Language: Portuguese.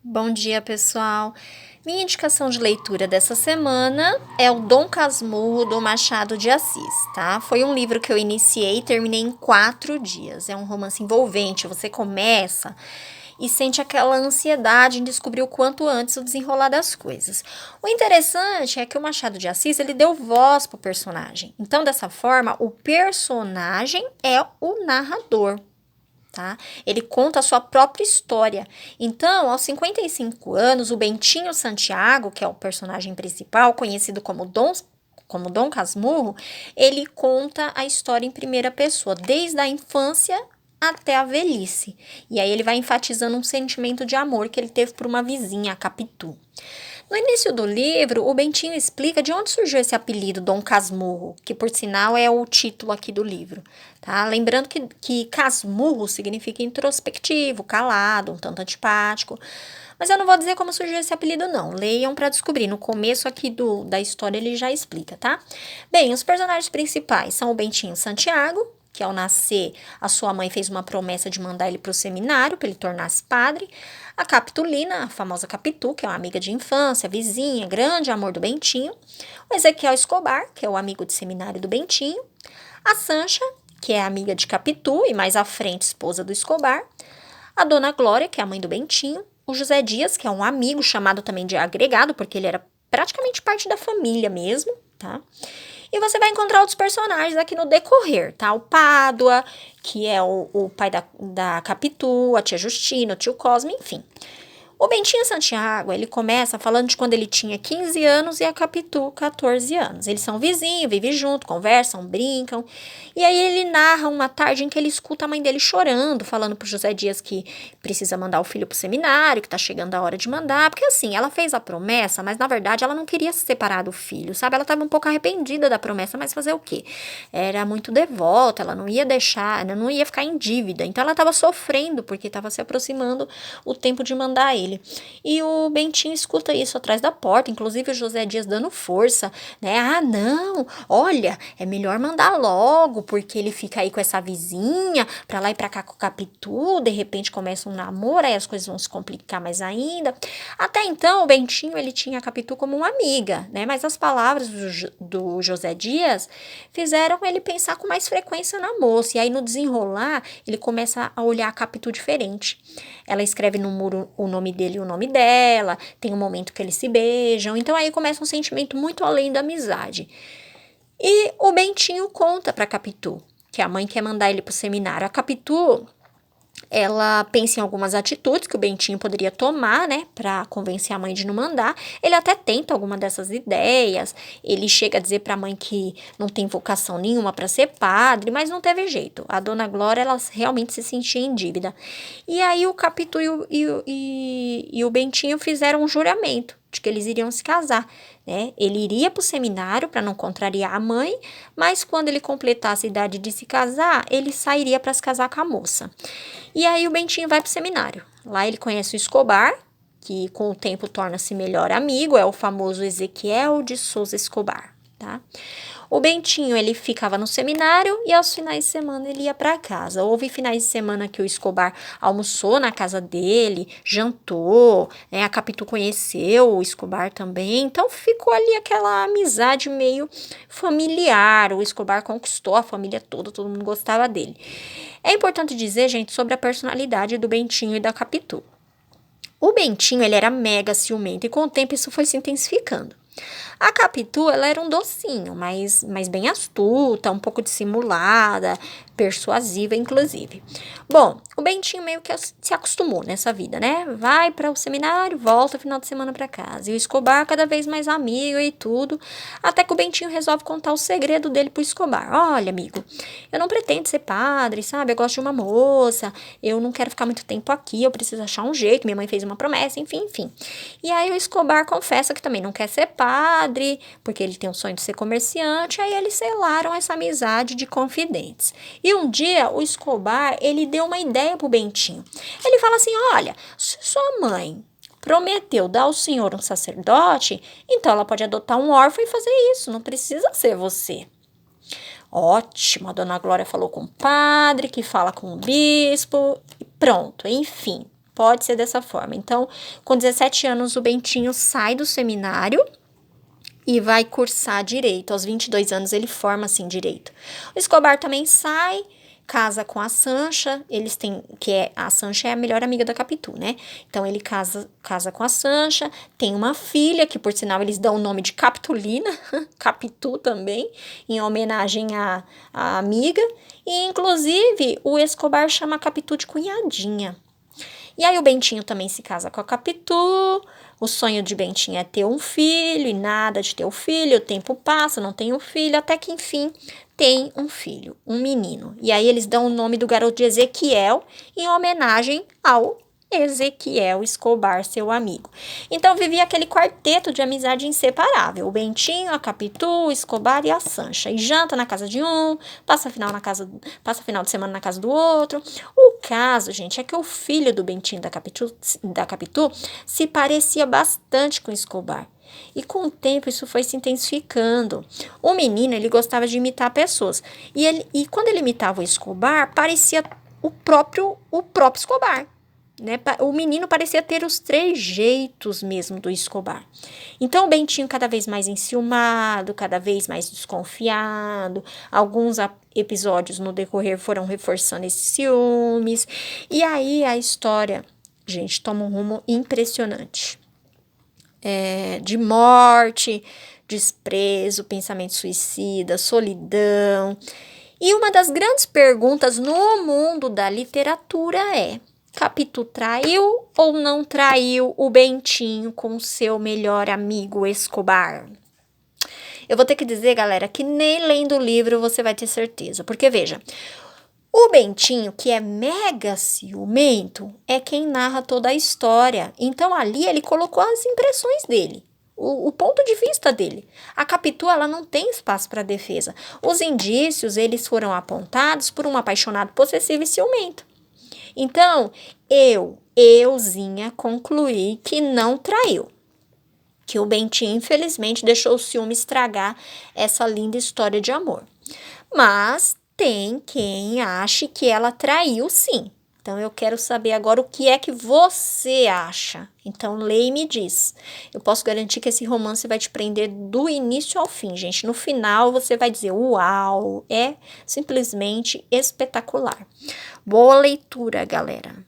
Bom dia, pessoal. Minha indicação de leitura dessa semana é o Dom Casmurro, do Machado de Assis, tá? Foi um livro que eu iniciei e terminei em 4 dias. É um romance envolvente, você começa e sente aquela ansiedade em descobrir o quanto antes o desenrolar das coisas. O interessante é que o Machado de Assis, ele deu voz pro personagem. Então, dessa forma, o personagem é o narrador. Tá? Ele conta a sua própria história. Então, aos 55 anos, o Bentinho Santiago, que é o personagem principal, conhecido como Dom Casmurro, ele conta a história em primeira pessoa, desde a infância até a velhice. E aí ele vai enfatizando um sentimento de amor que ele teve por uma vizinha, a Capitu. No início do livro, o Bentinho explica de onde surgiu esse apelido Dom Casmurro, que por sinal é o título aqui do livro, tá? Lembrando que Casmurro significa introspectivo, calado, um tanto antipático. Mas eu não vou dizer como surgiu esse apelido, não. Leiam para descobrir. No começo aqui da história ele já explica, tá? Bem, os personagens principais são o Bentinho Santiago, que ao nascer, a sua mãe fez uma promessa de mandar ele para o seminário, para ele tornar-se padre. A Capitulina, a famosa Capitu, que é uma amiga de infância, vizinha, grande amor do Bentinho. O Ezequiel Escobar, que é o amigo de seminário do Bentinho. A Sancha, que é amiga de Capitu e mais à frente esposa do Escobar. A Dona Glória, que é a mãe do Bentinho. O José Dias, que é um amigo chamado também de agregado, porque ele era praticamente parte da família mesmo, tá? E você vai encontrar outros personagens aqui no decorrer, tá? O Pádua, que é o pai da Capitu, a tia Justina, o tio Cosme, enfim. O Bentinho Santiago, ele começa falando de quando ele tinha 15 anos e a Capitu 14 anos. Eles são vizinhos, vivem junto, conversam, brincam. E aí ele narra uma tarde em que ele escuta a mãe dele chorando, falando pro José Dias que precisa mandar o filho pro seminário, que tá chegando a hora de mandar. Porque assim, ela fez a promessa, mas na verdade ela não queria se separar do filho, sabe? Ela tava um pouco arrependida da promessa, mas fazer o quê? Era muito devota, ela não ia deixar, ela não ia ficar em dívida. Então ela tava sofrendo porque tava se aproximando o tempo de mandar ele. E o Bentinho escuta isso atrás da porta, inclusive o José Dias dando força, né? Ah, não, olha, é melhor mandar logo, porque ele fica aí com essa vizinha, pra lá e pra cá com o Capitu, de repente começa um namoro, aí as coisas vão se complicar mais ainda. Até então, o Bentinho, ele tinha a Capitu como uma amiga, né? Mas as palavras do José Dias fizeram ele pensar com mais frequência na moça, e aí no desenrolar, ele começa a olhar a Capitu diferente. Ela escreve no muro o nome dele e o nome dela, tem um momento que eles se beijam, então aí começa um sentimento muito além da amizade. E o Bentinho conta pra Capitu, que a mãe quer mandar ele pro seminário. A Capitu, ela pensa em algumas atitudes que o Bentinho poderia tomar, né, para convencer a mãe de não mandar. Ele até tenta alguma dessas ideias. Ele chega a dizer para a mãe que não tem vocação nenhuma para ser padre, mas não teve jeito. A Dona Glória, ela realmente se sentia em dívida. E aí o Capitu e o Bentinho fizeram um juramento de que eles iriam se casar, né? Ele iria para o seminário para não contrariar a mãe, mas quando ele completasse a idade de se casar, ele sairia para se casar com a moça. E aí o Bentinho vai pro seminário. Lá ele conhece o Escobar, que com o tempo torna-se melhor amigo, é o famoso Ezequiel de Souza Escobar, tá? O Bentinho, ele ficava no seminário e aos finais de semana ele ia para casa. Houve finais de semana que o Escobar almoçou na casa dele, jantou, né? A Capitu conheceu o Escobar também, então ficou ali aquela amizade meio familiar. O Escobar conquistou a família toda, todo mundo gostava dele. É importante dizer, gente, sobre a personalidade do Bentinho e da Capitu. O Bentinho, ele era mega ciumento e com o tempo isso foi se intensificando. A Capitu, ela era um docinho, mas bem astuta, um pouco dissimulada, persuasiva, inclusive. Bom, o Bentinho meio que se acostumou nessa vida, né? Vai para o seminário, volta final de semana para casa. E o Escobar cada vez mais amigo e tudo, até que o Bentinho resolve contar o segredo dele pro Escobar. Olha, amigo, eu não pretendo ser padre, sabe? Eu gosto de uma moça, eu não quero ficar muito tempo aqui, eu preciso achar um jeito, minha mãe fez uma promessa, enfim. E aí o Escobar confessa que também não quer ser padre, porque ele tem o sonho de ser comerciante, aí eles selaram essa amizade de confidentes. E um dia o Escobar, ele deu uma ideia pro Bentinho. Ele fala assim, olha, se sua mãe prometeu dar ao senhor um sacerdote, então ela pode adotar um órfão e fazer isso, não precisa ser você. Ótimo, a dona Glória falou com o padre, que fala com o bispo, e pronto, enfim. Pode ser dessa forma. Então, com 17 anos, o Bentinho sai do seminário e vai cursar direito. Aos 22 anos, ele forma, assim, direito. O Escobar também sai, casa com a Sancha, eles têm, a Sancha é a melhor amiga da Capitu, né? Então, ele casa com a Sancha, tem uma filha, que por sinal eles dão o nome de Capitulina, Capitu também, em homenagem à amiga, e inclusive o Escobar chama a Capitu de cunhadinha. E aí o Bentinho também se casa com a Capitu, o sonho de Bentinho é ter um filho, e nada de ter o filho, o tempo passa, não tem um filho, até que enfim tem um filho, um menino. E aí eles dão o nome do garoto de Ezequiel, em homenagem ao Ezequiel Escobar, seu amigo. Então vivia aquele quarteto de amizade inseparável, o Bentinho, a Capitu, o Escobar e a Sancha. E janta na casa de um, passa final de semana na casa do outro. O caso, gente, é que o filho do Bentinho da Capitu se parecia bastante com o Escobar. E com o tempo isso foi se intensificando. O menino, ele gostava de imitar pessoas. E quando ele imitava o Escobar, parecia o próprio Escobar. Né? O menino parecia ter os trejeitos mesmo do Escobar. Então o Bentinho cada vez mais enciumado, cada vez mais desconfiado. Alguns episódios no decorrer foram reforçando esses ciúmes. E aí a história, gente, toma um rumo impressionante. De morte, desprezo, pensamento suicida, solidão. E uma das grandes perguntas no mundo da literatura é: Capitu traiu ou não traiu o Bentinho com seu melhor amigo Escobar? Eu vou ter que dizer, galera, que nem lendo o livro você vai ter certeza. Porque, veja, o Bentinho, que é mega ciumento, é quem narra toda a história. Então, ali ele colocou as impressões dele. O ponto de vista dele. A Capitu, ela não tem espaço para defesa. Os indícios, eles foram apontados por um apaixonado possessivo e ciumento. Então, euzinha, concluí que não traiu. Que o Bentinho, infelizmente, deixou o ciúme estragar essa linda história de amor. Mas tem quem ache que ela traiu, sim. Então, eu quero saber agora o que é que você acha. Então, lê e me diz. Eu posso garantir que esse romance vai te prender do início ao fim, gente. No final, você vai dizer, uau, é simplesmente espetacular. Boa leitura, galera!